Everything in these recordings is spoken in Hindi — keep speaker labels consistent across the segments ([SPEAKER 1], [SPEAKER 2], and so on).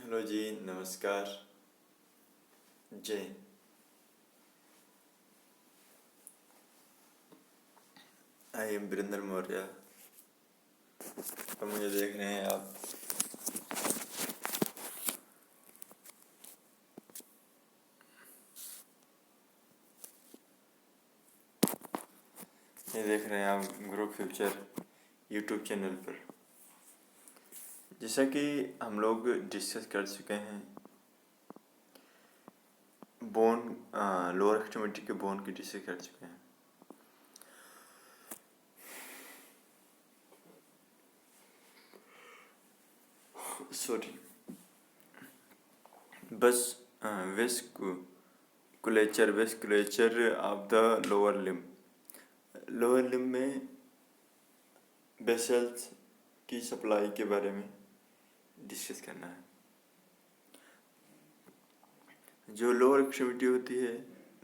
[SPEAKER 1] हेलो जी, नमस्कार। जय। I am Virendra Maurya. तो मुझे देख रहे हैं आप। ये देख रहे हैं आप ग्रो फ्यूचर यूट्यूब चैनल पर। जैसा कि हम लोग डिस्कस कर चुके हैं बोन, लोअर एक्सट्रीमिटी के बोन की डिस्कस कर चुके हैं। सॉरी, बस वेस्कुलेचर ऑफ द लोअर लिम्ब में वेसल्स की सप्लाई के बारे में डिस्कस करना है। जो लोअर एक्सट्रीमिटी होती है,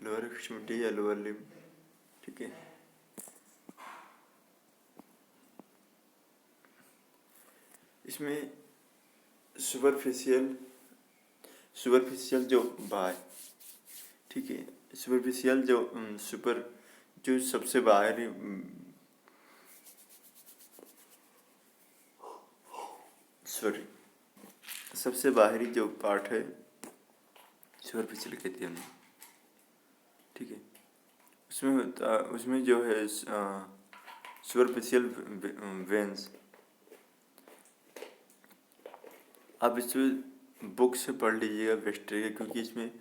[SPEAKER 1] लोअर एक्सट्रीमिटी या लोअर लिम्ब, ठीक है, इसमें सुपरफिशियल जो बाहर, ठीक है, सुपरफिशियल जो सबसे बाहरी सबसे बाहरी जो पार्ट है सुपरफिशियल कहते हैं हम, ठीक है। उसमें जो है सुपरफिशियल वेन्स, आप इसमें बुक से पढ़ लीजिएगा बेस्ट रहेगा, क्योंकि इसमें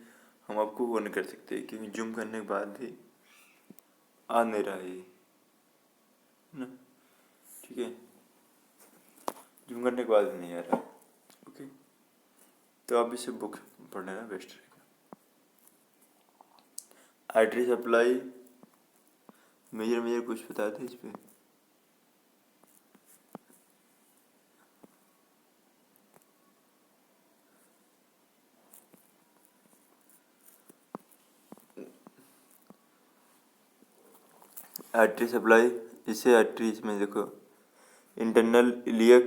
[SPEAKER 1] हम आपको वो नहीं कर सकते, क्योंकि जूम करने के बाद भी आ नहीं रहा है ना, ठीक है, जूम करने के बाद भी नहीं आ रहा। ओके, तो आप इसे बुक पढ़ लेना बेस्ट रहेगा। आर्टरी सप्लाई मेजर कुछ बता दें इस पर। आर्टरी सप्लाई, इसे आर्टरी, इसमें देखो internal iliac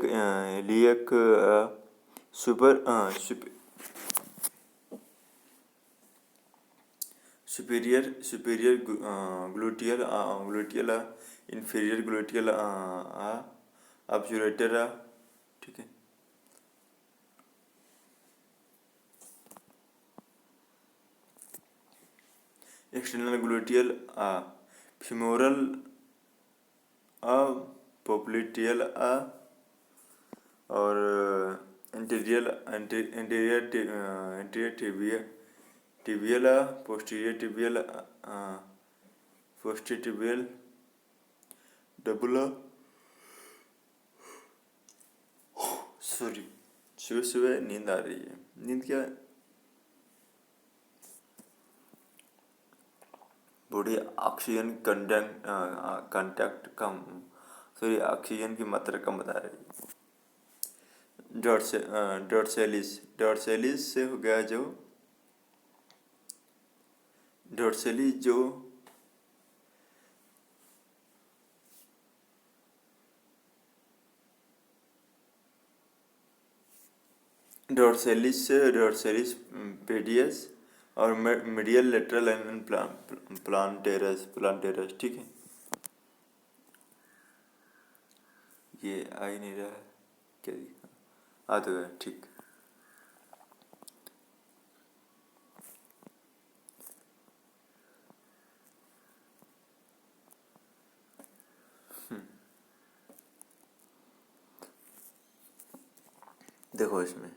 [SPEAKER 1] superior gluteal inferior gluteal obturator, ठीक है। एक्सटर्नल ग्लूटियल फीमोरल पोप्लिटियल और interior tibial posterior tibial double. Sorry, सुबह नींद आ रही है। नींद क्या, बॉडी ऑक्सीजन कंटेक्ट कम, सॉरी, ऑक्सीजन की मात्रा कम बता रही है। डॉर्सेलिस से हो गया जो डॉर्सेली जो डॉर्सेलिस पेडियस और मीडियल लेटरल एंड प्लांटेरस, ठीक है। ये आ ही नहीं रहा है, क्या दिखा, आ तो गया, ठीक। देखो इसमें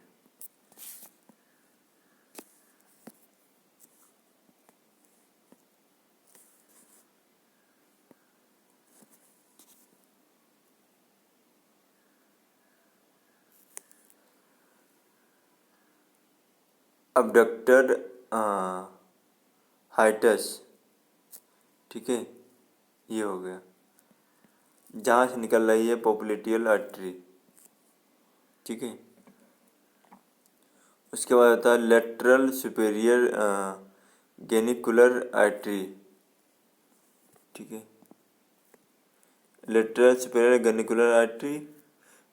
[SPEAKER 1] अबडक्टर हाइटस, ठीक है, ये हो गया, जहाँ से निकल रही है पोप्लिटियल आर्टरी, ठीक है। उसके बाद आता है लेटरल सुपेरियर गेनिकुलर आर्टरी, ठीक है। Lateral superior genicular artery,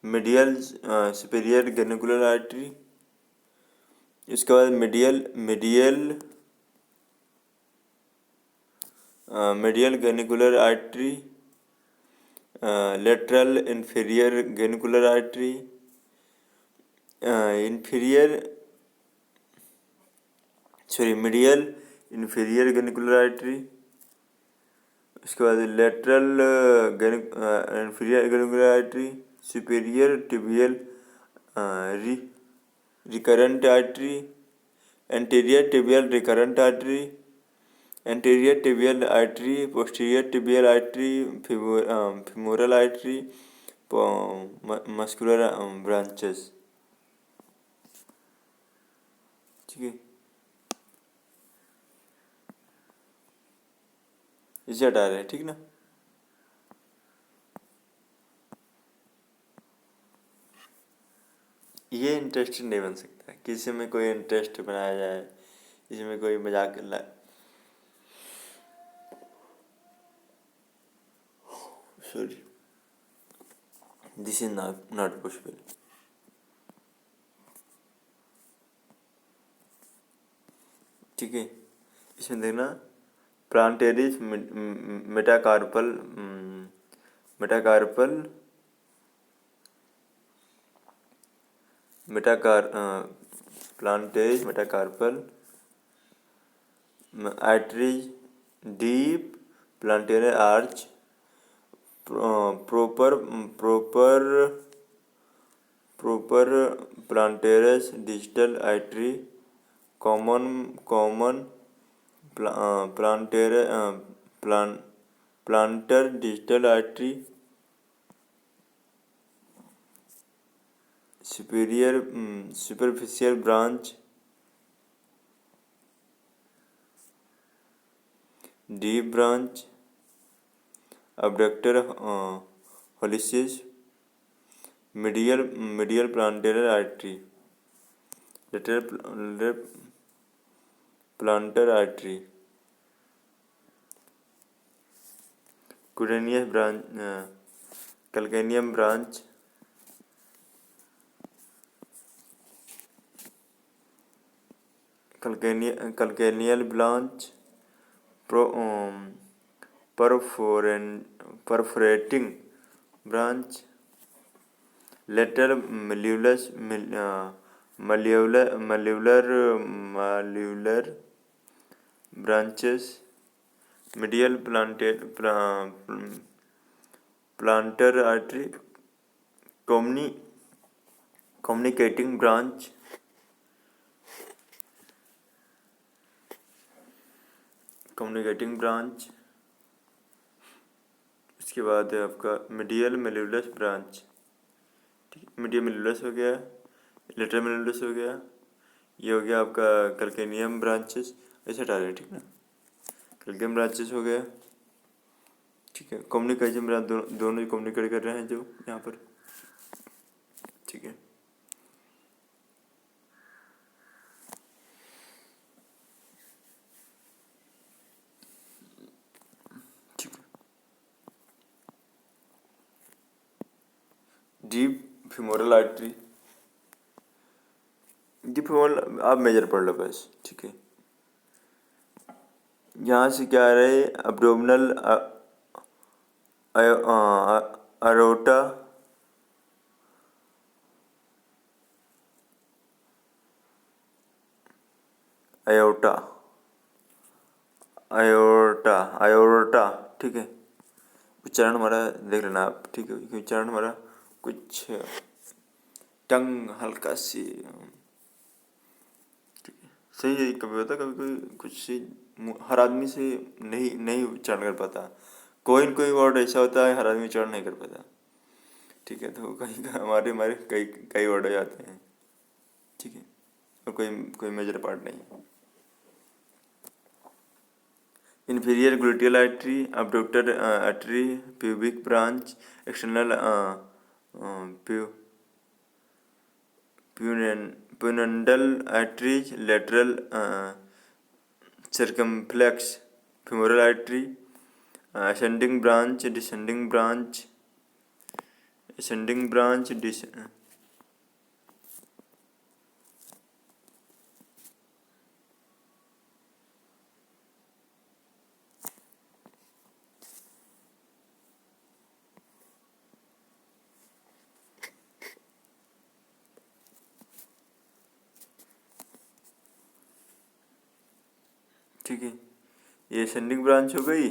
[SPEAKER 1] medial superior genicular artery, इसके बाद medial medial medial genicular artery, lateral inferior genicular artery, medial inferior genicular artery. उसके बाद lateral inferior genicular artery, superior tibial recurrent artery, anterior tibial recurrent artery, anterior tibial artery, posterior tibial artery, femoral artery, muscular branches. ठीक है, इसे हटा रहे हैं, ठीक ना। ये इंटरेस्टिंग नहीं बन सकता, किसी में कोई इंटरेस्ट बनाया जाए, इसमें कोई मजाक sorry, this is not possible. ठीक है, इसमें देखना plantaris metacarpal metacarpal plantaris metacarpal arteries, deep plantar arch, proper plantaris distal artery, common plantar distal artery, superficial branch, deep branch, abductor hallucis, medial plantar artery, lateral plantar artery, cutaneous branch, calcaneum branch, calcaneal branch, perforating branch, lateral malleolar branches, medial plantar artery, communicating branch, इसके बाद है आपका मीडियल मेल्युलस ब्रांच। ठीक, मीडियल मेल्युलस हो गया, लेटरल मेल्युलस हो गया, ये हो गया आपका कैल्केनियम ब्रांचेस, ऐसे हटा रहे हैं, ठीक ना। कैल्केनियम ब्रांचेस हो गया, ठीक है। कम्युनिकेशन ब्रांच दोनों कम्युनिकेट कर रहे हैं जो यहाँ पर, ठीक है। Deep femoral artery, deep femoral आप मेजर पढ़ लो बस, ठीक है। यहाँ से क्या आ रहा है, अब्डोमिनल अरोटा, आयोटा, ठीक है। उच्चारण हमारा देख लेना आप, ठीक है, उच्चारण हमारा कुछ टंग हल्का सी सही है, कभी होता कभी कोई कुछ हर आदमी से नहीं उच्चारण कर पाता, कोई कोई वर्ड ऐसा होता है हर आदमी उच्चारण नहीं कर पाता, ठीक है। तो कहीं हमारे कई वर्ड हो जाते हैं, ठीक है, और कोई मेजर पार्ट नहीं। inferior gluteal artery, abductor artery, pubic branch, external pudendal arteries, lateral circumflex femoral artery, ascending branch, descending branch, ठीक है। ये असेंडिंग ब्रांच हो गई,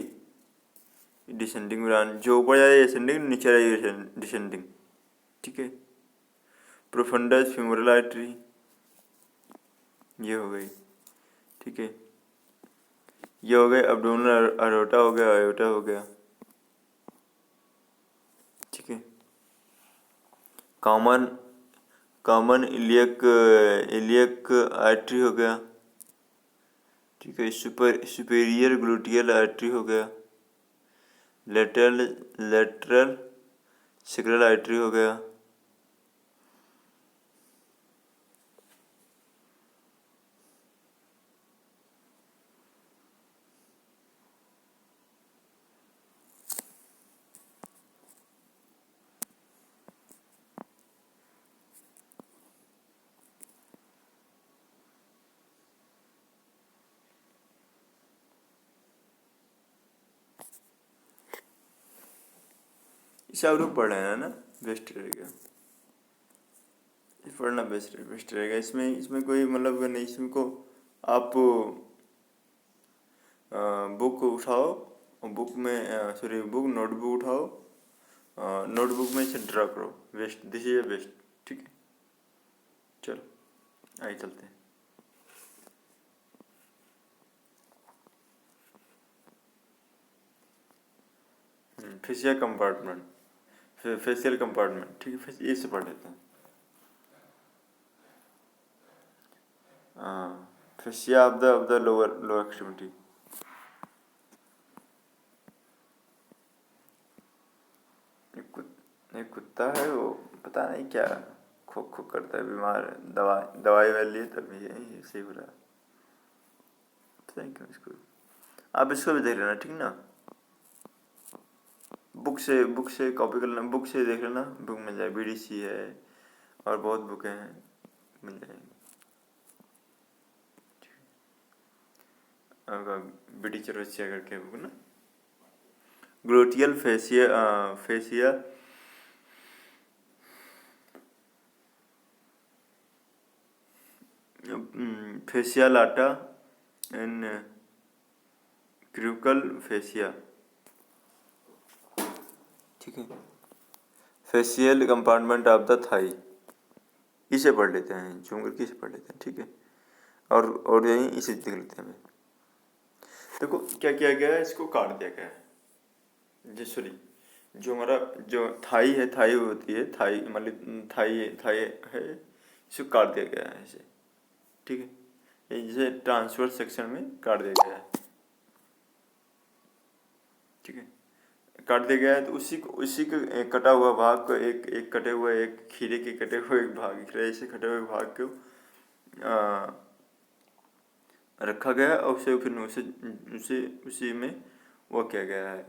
[SPEAKER 1] डिसेंडिंग ब्रांच, जो ऊपर जाए असेंडिंग, नीचे जाए डिसेंडिंग। ठीक है। प्रोफंडस फ्यूमरल आर्टरी ये हो गई। ठीक है। ये हो गए अब्डोमिनल अरोटा हो गया, अयोटा हो गया। ठीक है। कॉमन कॉमन इलियक आर्टरी हो गया। ठीक है। सुपेरियर ग्लूटियल आर्टरी हो गया। लेटरल सिक्रल आर्टरी हो गया। इसे आप लोग पढ़ रहे हैं ना, बेस्ट रहेगा, पढ़ना बेस्ट रहेगा। इसमें कोई मतलब नहीं, इसमें को आप बुक उठाओ, बुक में सॉरी बुक नोटबुक उठाओ, नोटबुक में इसे ड्रा करो, बेस्ट, दिस इज बेस्ट। ठीक है। चलो आगे चलते हैं। Facial compartment, facial compartment. ठीक है, ये से पढ़ लेते हैं। Fascia of the lower extremity. एक कुत्ता है, वो पता नहीं क्या खोक खोक करता है, बीमार है, दवाई वाई लिए तभी ये सही हो रहा है, पता नहीं क्यों इसको। आप इसको भी देख लेना, ठीक ना। बुक से कॉपी कर लेना, बुक से देख लेना, बुक मिल जाए, बीडीसी है और बहुत बुकें हैं, मिल जाएंगी। आपका बीडी चरवचिया करके बुक ना। Gluteal fascia fascia lata and crural fascia. ठीक है। Fascial compartment of the thigh, इसे पढ़ लेते हैं, झूम करके इसे पढ़ लेते हैं। ठीक है। और यही इसे देख लेते हैं। देखो क्या किया गया है, इसको काट दिया गया है। जी सॉरी, जो हमारा जो थाई है, थाई होती है, थाई मतलब थाई है, इसको काट दिया गया है इसे। ठीक है। इसे ट्रांसवर्स सेक्शन में काट दिया गया है। ठीक है। काट दिया गया है, तो उसी के कटा हुआ भाग को एक कटे हुए, एक खीरे के कटे हुए एक भाग, खीरे से कटे हुए भाग को रखा गया है, और उसे फिर उसी में वो किया गया है,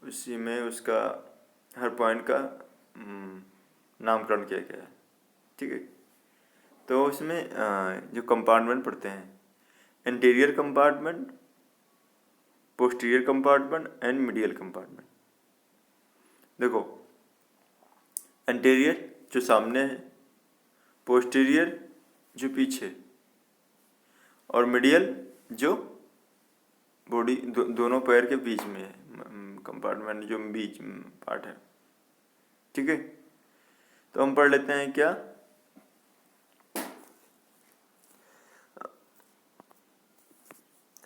[SPEAKER 1] उसी में उसका हर पॉइंट का नामकरण किया गया है। ठीक है। तो उसमें जो कंपार्टमेंट पढ़ते हैं, interior compartment, posterior compartment and medial compartment. देखो, इंटीरियर जो सामने है, पोस्टीरियर जो पीछे, और मीडियल जो बॉडी दोनों पैर के बीच में है, कंपार्टमेंट जो बीच पार्ट है। ठीक है। तो हम पढ़ लेते हैं क्या,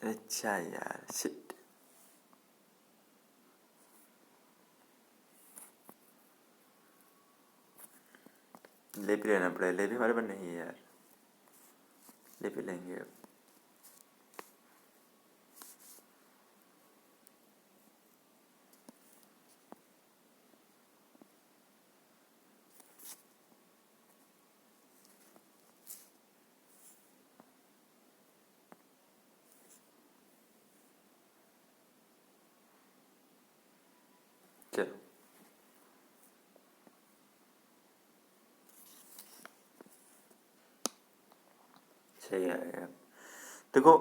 [SPEAKER 1] अच्छा यार शिट, ले भी लेना पड़ेगा, ले भी हमारे पास नहीं है यार, ले भी लेंगे अब। चलो सही आएगा। देखो,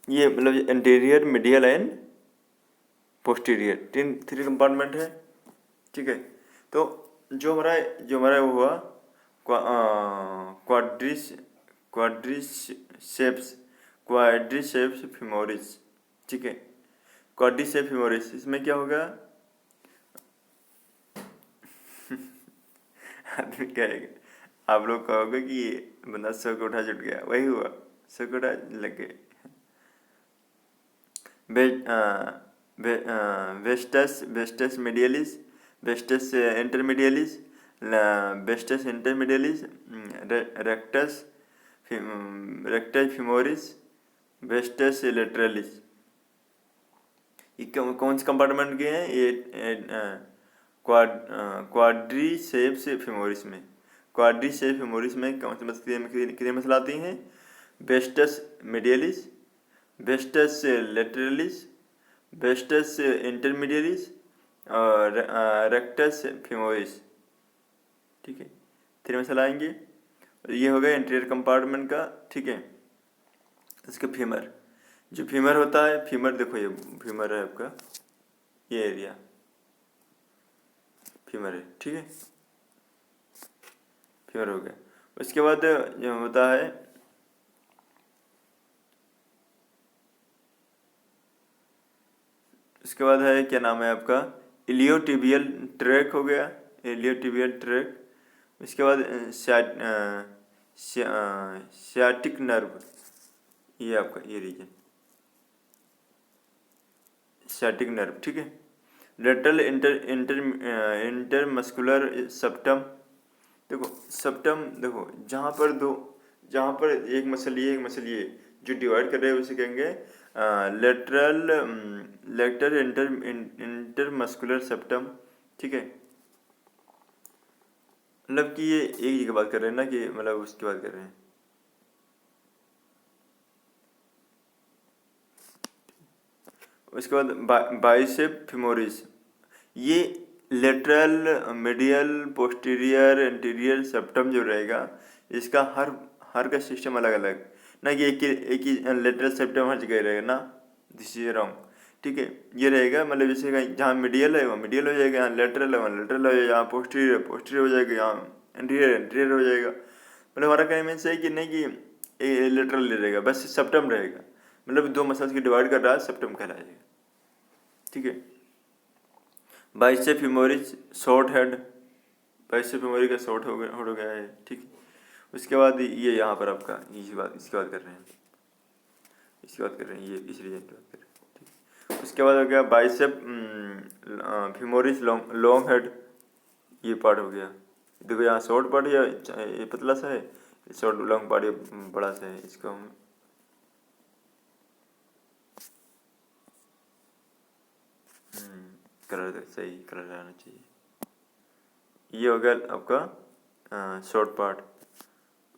[SPEAKER 1] ये मतलब interior, medial and posterior, three compartment है। ठीक है। तो जो हमारा वो हुआ क्वाड्रिस क्वाड्रिसेप्स फीमोरिस, ठीक है। क्वाड्रिसेप्स फीमोरिस, इसमें क्या होगा? आदमी कहेगा, आप लोग कहोगे कि बंदा सौ को उठा जुट गया, वही हुआ, सौ को उठा लग गए। Vastus vastus medialis, vastus intermedialis, vastus intermedialis, rectus rectus femoris, vastus lateralis. ये कौन से कंपार्टमेंट के हैं? ये क्वाड्रिसेप्स फीमोरिस में। क्वाड्रिसेप्स फीमोरिस में कौन से कितने मसल आती हैं? Vastus medialis, vastus lateralis, vastus intermedialis और रेक्टस फीमोरिस, ठीक है। 3 मसल आएंगे। ये हो गया इंटीरियर कंपार्टमेंट का, ठीक है। इसका फीमर, जो फीमर होता है, फीमर देखो, ये फीमर है आपका, ये एरिया फीमर है, ठीक है। फीमर हो गया। उसके बाद जो होता है, उसके बाद है, क्या नाम है आपका? इलियोटिबियल ट्रैक हो गया, इलियोटिबियल ट्रैक। उसके बाद सियाटिक नर्व, ये आपका ये रीजन सियाटिक नर्व, ठीक है। लेटरल इंटर मस्कुलर सेप्टम, देखो सेप्टम, देखो जहाँ पर एक मसल ये एक मसल ये जो डिवाइड कर रहे हैं उसे कहेंगे लेटरल इंटर मस्कुलर सेप्टम, ठीक है। मतलब कि ये एक ही की बात कर रहे हैं ना, कि मतलब उसकी बात कर रहे हैं। उसके बाद बाइसेप फीमोरिस, ये lateral medial posterior anterior septum जो रहेगा, इसका हर का सिस्टम अलग अलग ना, कि एक ही लेटरल सेप्टम हर जगह रहेगा ना, दिस इज रॉन्ग, ठीक है। ये रहेगा मतलब जैसे कहीं जहाँ मीडियल है वहाँ मीडियल हो जाएगा, यहाँ लेटरल है वहाँ लेटरल हो जाएगा, यहाँ पोस्टीरियर हो जाएगा, यहाँ एंटीरियर हो जाएगा। मतलब हमारा कहने में से है कि नहीं कि लेटरल रहेगा, बस सेप्टम रहेगा, मतलब 2 मसल्स की डिवाइड कर रहा है, सेप्टम कहलाएगा, ठीक है। Bicep femoris short head, bicep femoris का शॉर्ट हो गया है, ठीक है। उसके बाद ये यहाँ पर आपका इसकी बात कर रहे हैं, ये इस रीजन की बात कर रहे हैं, ठीक। उसके बाद हो गया बाइसेप फीमोरिस लॉन्ग हेड, ये पार्ट हो गया। देखो यहाँ शॉर्ट पार्ट या ये पतला सा है, शॉर्ट लॉन्ग पार्ट ये बड़ा सा है, इसको हम कलर सही कलर आना चाहिए। ये हो गया आपका शॉर्ट पार्ट।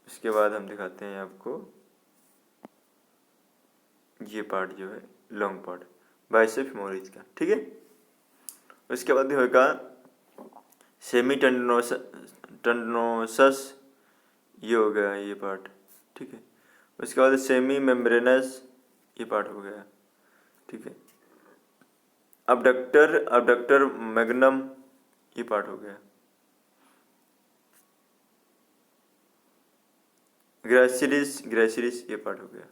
[SPEAKER 1] उसके बाद हम दिखाते हैं आपको ये पार्ट जो है लॉन्ग पार्ट, बाइसेप फीमोरिस का, ठीक है। उसके बाद होगा सेमी टेंडनोसस, ये हो गया ये पार्ट, ठीक है। उसके बाद सेमी मेम्ब्रेनस, ये पार्ट हो गया, ठीक है। अबडक्टर मैग्नम, ये पार्ट हो गया। ग्रेसिलिस ये पार्ट हो गया।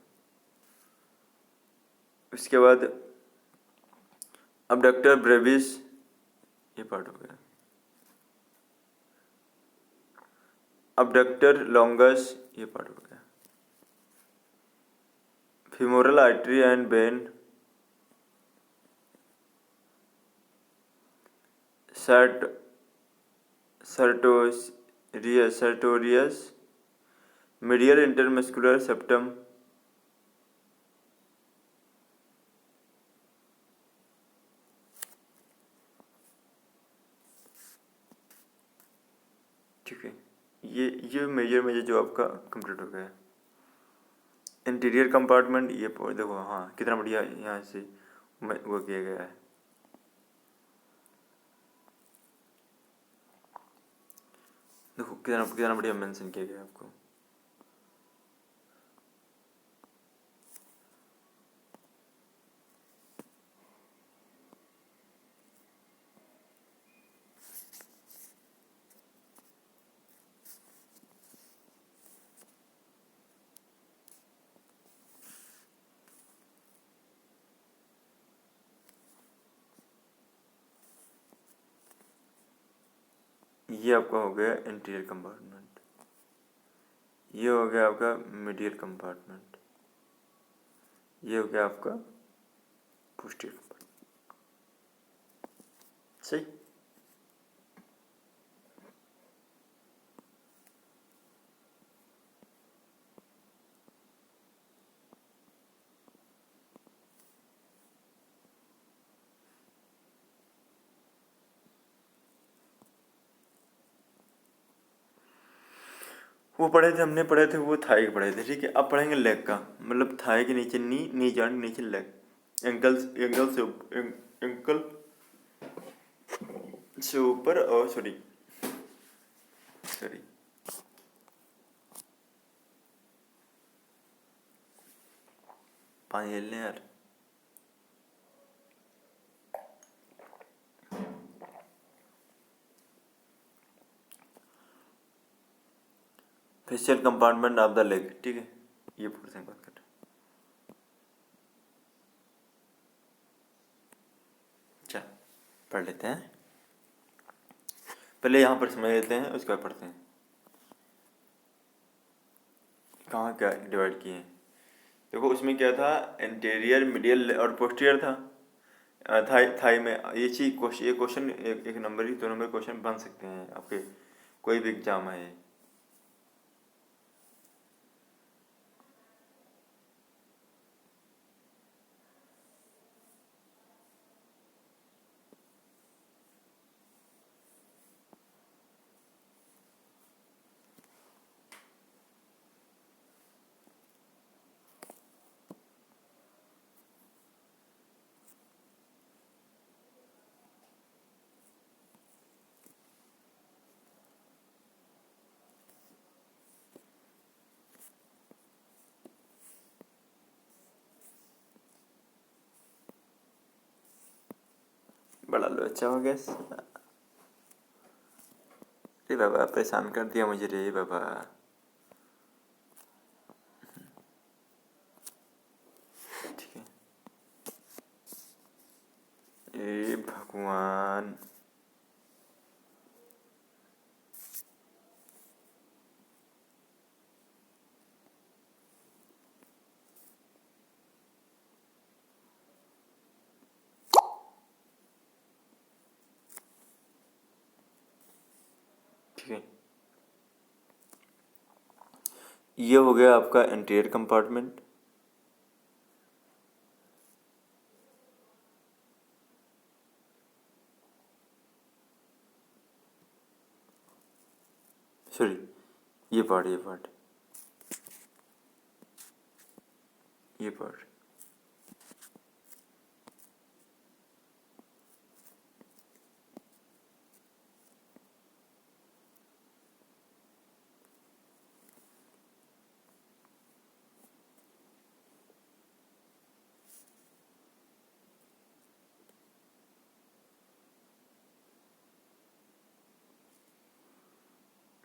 [SPEAKER 1] उसके बाद अबडक्टर ब्रेविस, ये पार्ट हो गया। अबडक्टर लॉन्गस, ये पार्ट हो गया। Femoral artery and when, Sartorius, medial intermuscular septum, ठीक है। ये मेजर जो आपका कंप्लीट हो गया। इंटीरियर कंपार्टमेंट, ये देखो, हाँ कितना बढ़िया यहाँ से वो किया गया है। देखो कितना बढ़िया मेंशन किया गया आपको। ये आपका हो गया इंटीरियर कंपार्टमेंट, ये हो गया आपका मिडियल कंपार्टमेंट, ये हो गया आपका पोस्टीरियर कंपार्टमेंट। सही। वो पढ़े थे, हमने पढ़े थे वो थाई के पढ़े थे, ठीक है। अब पढ़ेंगे लेग का, मतलब थाई के नीचे नी जॉइंट नीचे लेग, एंकल से ऊपर, और सॉरी पानी ले लें यार। Facial compartment of the leg, ठीक है, ये पोर्शन बात कर रहे हैं। चल पढ़ लेते हैं, पहले यहाँ पर समझ लेते हैं, उसके बाद पढ़ते हैं कहाँ क्या डिवाइड किए हैं। देखो उसमें क्या था, इंटीरियर मिडियल और पोस्टीरियर था। थाई में ये चीज ये क्वेश्चन एक नंबर ही 2 नंबर क्वेश्चन बन सकते हैं आपके, कोई भी एग्जाम है ये। बड़ा लो अच्छा हो गया। रे बाबा परेशान कर दिया मुझे रे बाबा। ठीक है, ए भगवान। ठीक है, ये हो गया आपका इंटीरियर कंपार्टमेंट। सॉरी, ये पार्ट ये पार्ट ये पार्ट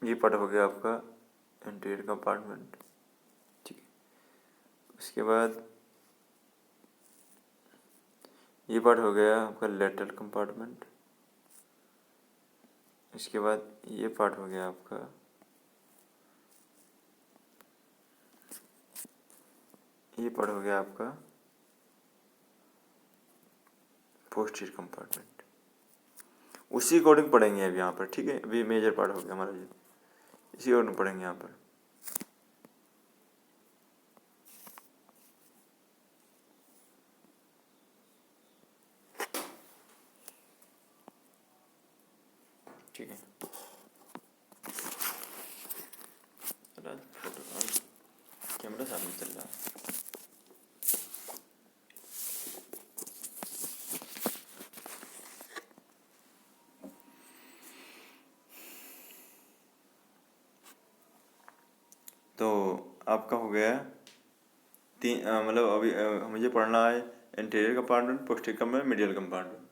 [SPEAKER 1] ये पार्ट हो गया आपका इंटीरियर कंपार्टमेंट, ठीक है। उसके बाद ये पार्ट हो गया आपका लेटरल कंपार्टमेंट। इसके बाद ये पार्ट हो गया आपका, ये पार्ट हो गया आपका पोस्टीरियर कंपार्टमेंट। उसी अकॉर्डिंग पढ़ेंगे अब यहाँ पर, ठीक है। अभी मेजर पार्ट हो गया हमारा ये, इसी अकॉर्डिंग पढ़ेंगे यहाँ पर। ठीक है, कैमरा साथ में चल रहा है। तो आपका हो गया तीन, मतलब अभी मुझे पढ़ना है interior compartment, posterior compartment, medial compartment.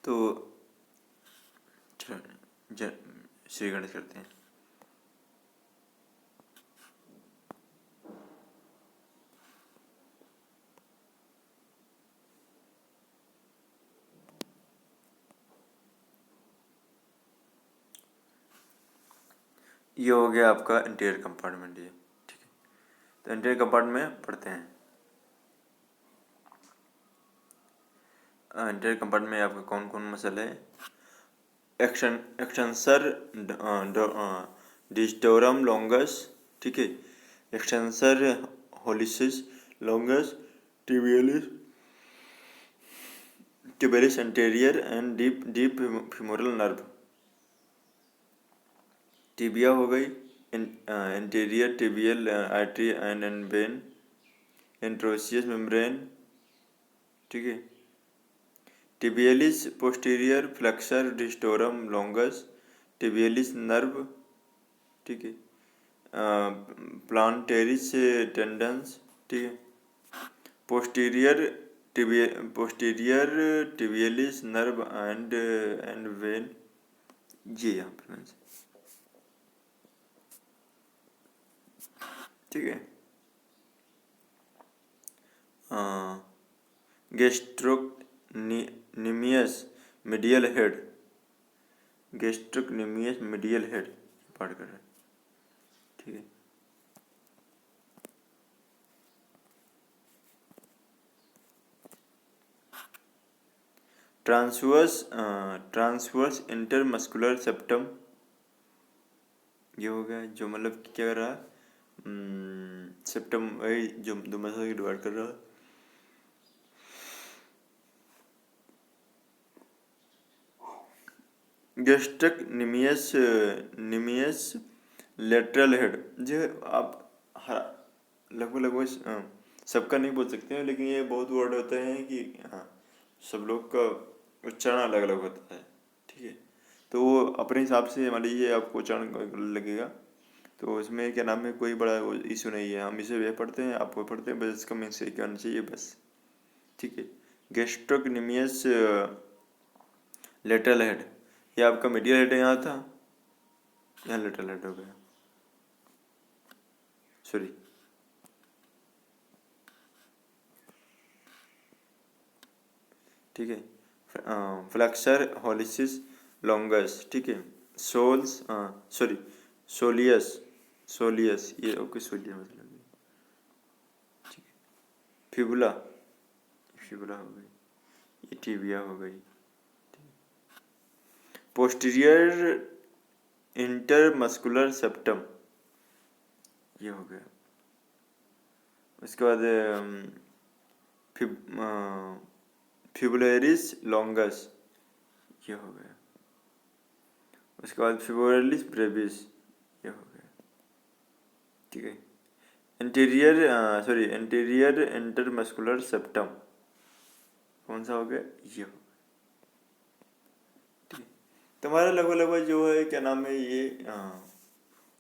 [SPEAKER 1] तो श्री गणेश करते हैं। ये हो गया आपका इंटीरियर कंपार्टमेंट ये, ठीक है। तो इंटीरियर कंपार्टमेंट में पढ़ते हैं। इंटीरियर कंपार्टमेंट में आपका कौन कौन मसले है। एक्सटेंसर डिस्टोरम लॉन्गस, ठीक है। Extensor hallucis longus tibialis tibialis anterior and deep femoral nerve. Tibia हो गई, interior tibial artery and vein, interosseous membrane, ठीक है। Tibialis posterior flexor digitorum longus tibialis nerve, ठीक है। प्लांटेरिस टेंडेंस, ठीक है। Posterior tibialis nerve and vein, ये यहाँ पे, ठीक है। Gastrocnemius medial head, gastrocnemius medial head पाठ कर रहे हैं, ठीक है। ट्रांसवर्स इंटरमस्कुलर सेप्टम, ये हो गया जो मतलब क्या कर रहा है, सेप्टम वही जो दो मसल की डिवाइड कर रहा है। गेस्ट्रोक्निमियस निमियस लेटरल हेड, जो आप लगभग लगभग सबका नहीं बोल सकते हैं, लेकिन ये बहुत वर्ड होते हैं कि हाँ सब लोग का उच्चारण अलग अलग होता है, ठीक है। तो वो अपने हिसाब से मान लीजिए आपको उच्चारण लगेगा, तो उसमें क्या नाम है, कोई बड़ा इशू नहीं है। हम इसे वे पढ़ते हैं, आप वो पढ़ते हैं, बस इसका मीन्स एक आना चाहिए बस, ठीक है। गेस्ट्रोक्निमियस लेटरल हेड, ये आपका मीडियल हेड यहाँ था, यहाँ लेटरल हेड हो गया, सॉरी। ठीक है। फ्लेक्सर होलिसिस लॉन्गस, ठीक है। सोल्स सॉरी सोलियस, सोलियस ये ओके, सोलियस मतलब, ठीक है। फिबुला, फिबुला हो गई, ये टिबिया हो गई। पोस्टीरियर इंटरमस्कुलर सेप्टम, ये हो गया। उसके बाद फिबुलरिस लॉन्गस, ये हो गया। उसके बाद फिबुलरिस ब्रेविस, ये हो गया, ठीक है। इंटीरियर इंटरमस्कुलर सेप्टम कौन सा हो गया, ये हो गया, ठीक है। तुम्हारा लगभग लगभग जो है क्या नाम है ये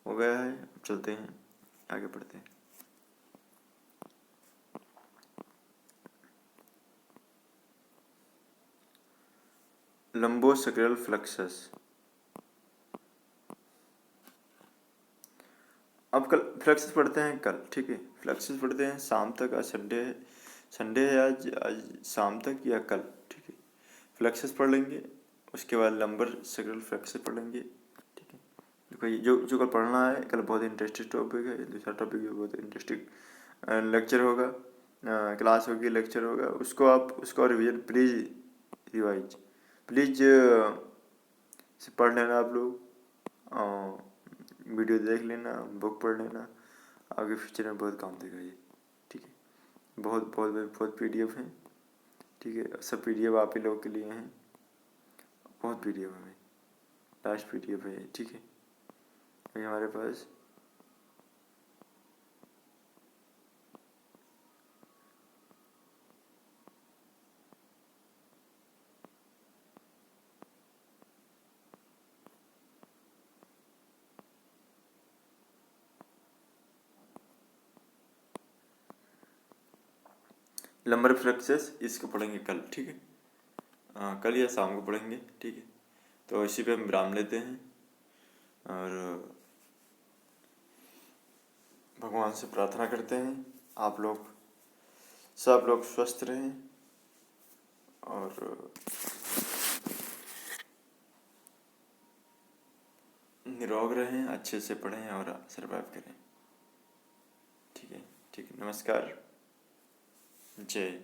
[SPEAKER 1] हो गया है। अब चलते हैं आगे पढ़ते हैं। लंबोसेक्रल फ्लेक्सस, अब कल फ्लेक्सस पढ़ते हैं कल, ठीक है। फ्लेक्सस पढ़ते हैं शाम तक, आज संडे है, संडे है आज शाम तक या कल, ठीक है। फ्लेक्सस पढ़ लेंगे, उसके बाद लंबर सेक्रल फ्लेक्सस पढ़ लेंगे, ठीक है। देखो ये जो कल पढ़ना है, कल बहुत इंटरेस्टिंग टॉपिक है, दूसरा टॉपिक भी बहुत इंटरेस्टिंग लेक्चर होगा, क्लास होगी, लेक्चर होगा, उसको आप उसका रिवीजन प्लीज़ रिवाइज प्लीज़ से पढ़ लेना आप लोग, वीडियो देख लेना, बुक पढ़ लेना, आगे फ्यूचर में बहुत काम देगा ये, ठीक है। बहुत बहुत बहुत PDF हैं, ठीक है। सब PDF आप ही लोगों के लिए हैं, बहुत PDF है, लास्ट PDF है, ठीक है। अभी हमारे पास लंबर फ्लेक्सस, इसको पढ़ेंगे कल, ठीक है। कल या शाम को पढ़ेंगे, ठीक है। तो इसी पे हम विराम लेते हैं और भगवान से प्रार्थना करते हैं आप लोग सब लोग स्वस्थ रहें और निरोग रहें, अच्छे से पढ़ें और सर्वाइव करें। ठीक है, ठीक है, नमस्कार, जय